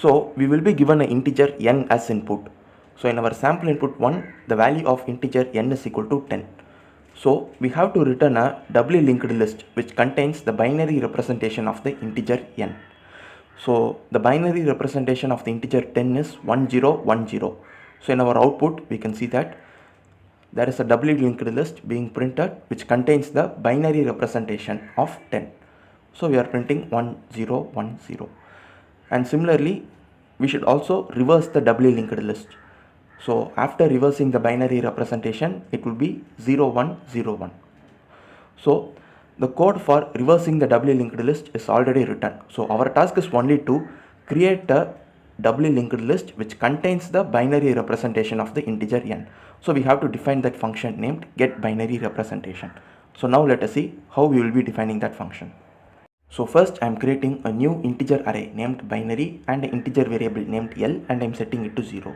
So we will be given an integer n as input. So in our sample input 1, the value of integer n is equal to 10. So we have to return a doubly linked list which contains the binary representation of the integer n. So the binary representation of the integer 10 is 1010. So in our output we can see that there is a doubly linked list being printed which contains the binary representation of 10. So we are printing 1010. And similarly, we should also reverse the doubly linked list. So after reversing the binary representation, it will be 0101. So the code for reversing the doubly linked list is already written. So our task is only to create a doubly linked list which contains the binary representation of the integer n. So we have to define that function named getBinaryRepresentation. So now let us see how we will be defining that function. So first I am creating a new integer array named binary and an integer variable named L, and I am setting it to 0.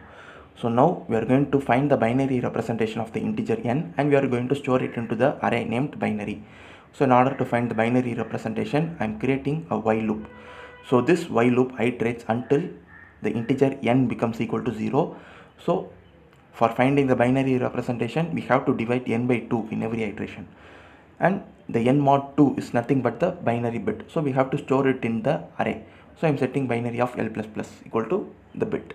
So now we are going to find the binary representation of the integer n, and we are going to store it into the array named binary. So in order to find the binary representation, I am creating a while loop. So this while loop iterates until the integer n becomes equal to 0. So for finding the binary representation, we have to divide n by 2 in every iteration. And the n mod 2 is nothing but the binary bit, so we have to store it in the array. So I am setting binary of L++ equal to the bit.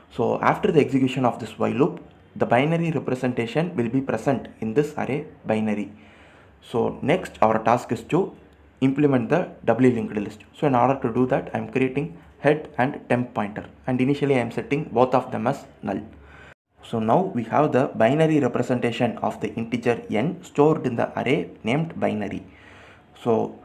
So after the execution of this while loop, the binary representation will be present in this array binary. So next our task is to implement the doubly linked list. So in order to do that, I am creating head and temp pointer, and initially I am setting both of them as null. So now we have the binary representation of the integer n stored in the array named binary. So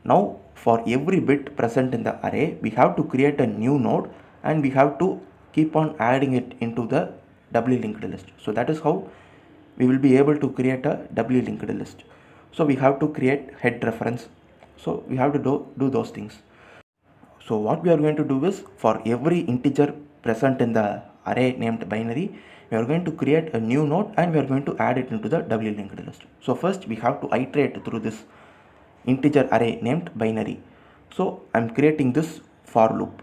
now for every bit present in the array, we have to create a new node, and we have to keep on adding it into the doubly linked list. So that is how we will be able to create a doubly linked list. So we have to create head reference. So we have to do those things. So what we are going to do is, for every integer present in the array named binary, we are going to create a new node and we are going to add it into the doubly linked list. So first we have to iterate through this integer array named binary. So I am creating this for loop.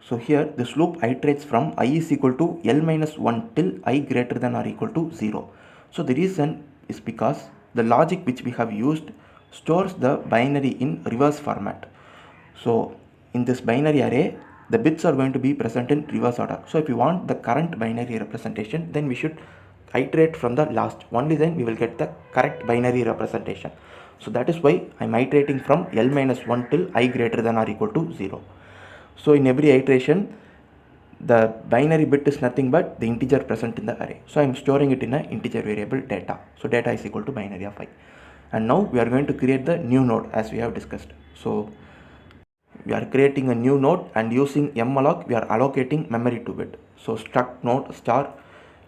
So here this loop iterates from I is equal to L minus 1 till I greater than or equal to 0. So the reason is because the logic which we have used stores the binary in reverse format. So in this binary array, the bits are going to be present in reverse order. So if you want the current binary representation, then we should iterate from the last. Only then we will get the correct binary representation. So that is why I am iterating from L minus 1 till I greater than or equal to 0. So in every iteration, the binary bit is nothing but the integer present in the array. So I am storing it in an integer variable data. So data is equal to binary of I. And now we are going to create the new node as we have discussed. So we are creating a new node, and using malloc we are allocating memory to it. So struct node star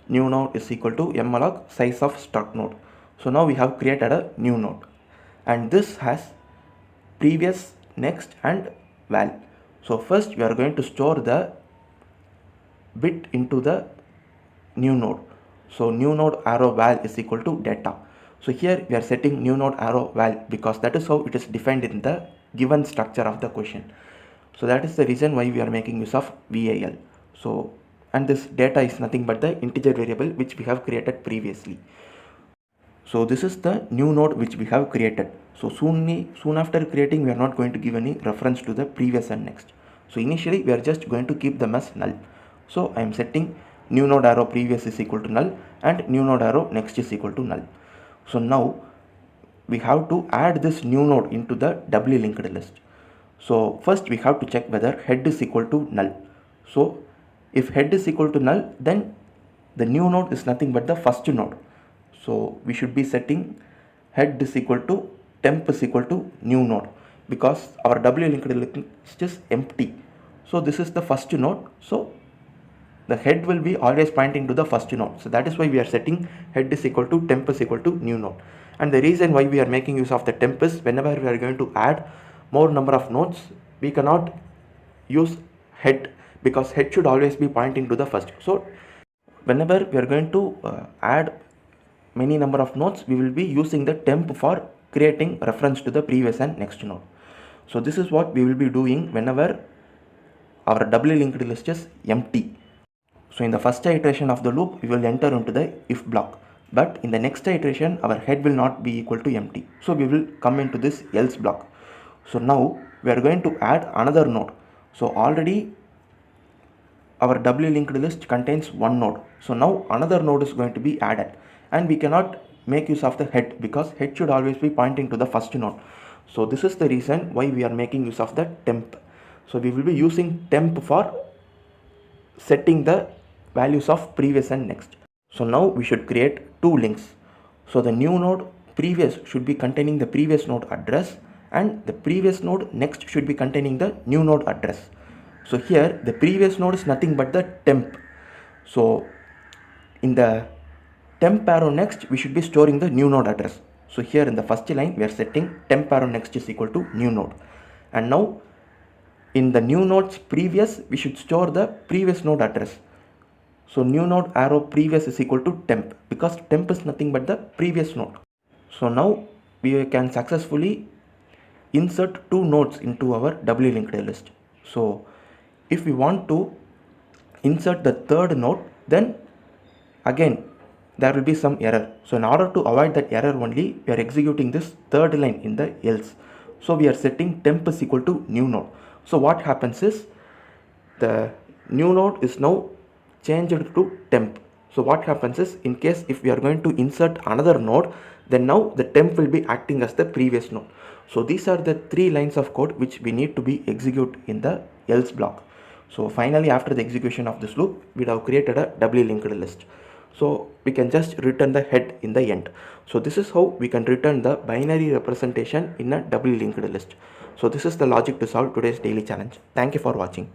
new node is equal to malloc size of struct node. So now we have created a new node, and this has previous, next and val. So first we are going to store the bit into the new node. So new node arrow val is equal to data. So here we are setting new node arrow val because that is how it is defined in the given structure of the question. So that is the reason why we are making use of val. So, and this data is nothing but the integer variable which we have created previously. So this is the new node which we have created. So soon after creating, we are not going to give any reference to the previous and next. So initially we are just going to keep them as null. So I am setting new node arrow previous is equal to null and new node arrow next is equal to null. So now we have to add this new node into the doubly linked list. So first we have to check whether head is equal to null. So if head is equal to null, then the new node is nothing but the first node. So we should be setting head is equal to temp is equal to new node, because our doubly linked list is empty. So this is the first node. So the head will be always pointing to the first node. So that is why we are setting head is equal to temp is equal to new node. And the reason why we are making use of the temp is, whenever we are going to add more number of nodes, we cannot use head because head should always be pointing to the first. So whenever we are going to add many number of nodes, we will be using the temp for creating reference to the previous and next node. So this is what we will be doing whenever our doubly linked list is empty. So in the first iteration of the loop, we will enter into the if block, but in the next iteration, our head will not be equal to empty. So we will come into this else block. So now we are going to add another node. So already our doubly linked list contains one node. So now another node is going to be added, and we cannot make use of the head because head should always be pointing to the first node. So this is the reason why we are making use of the temp. So we will be using temp for setting the values of previous and next. So now we should create two links. So the new node previous should be containing the previous node address, and the previous node next should be containing the new node address. So here the previous node is nothing but the temp. So in the temp arrow next we should be storing the new node address. So here in the first line we are setting temp arrow next is equal to new node, and now in the new node's previous we should store the previous node address. So new node arrow previous is equal to temp, because temp is nothing but the previous node. So now we can successfully insert two nodes into our doubly linked list. So if we want to insert the third node, then again there will be some error. So in order to avoid that error only, we are executing this third line in the else. So we are setting temp is equal to new node. So what happens is the new node is now changed to temp. So what happens is, in case if we are going to insert another node, then now the temp will be acting as the previous node. So these are the three lines of code which we need to be execute in the else block. So finally, after the execution of this loop, we have created a doubly linked list. So we can just return the head in the end. So this is how we can return the binary representation in a doubly linked list. So this is the logic to solve today's daily challenge. Thank you for watching.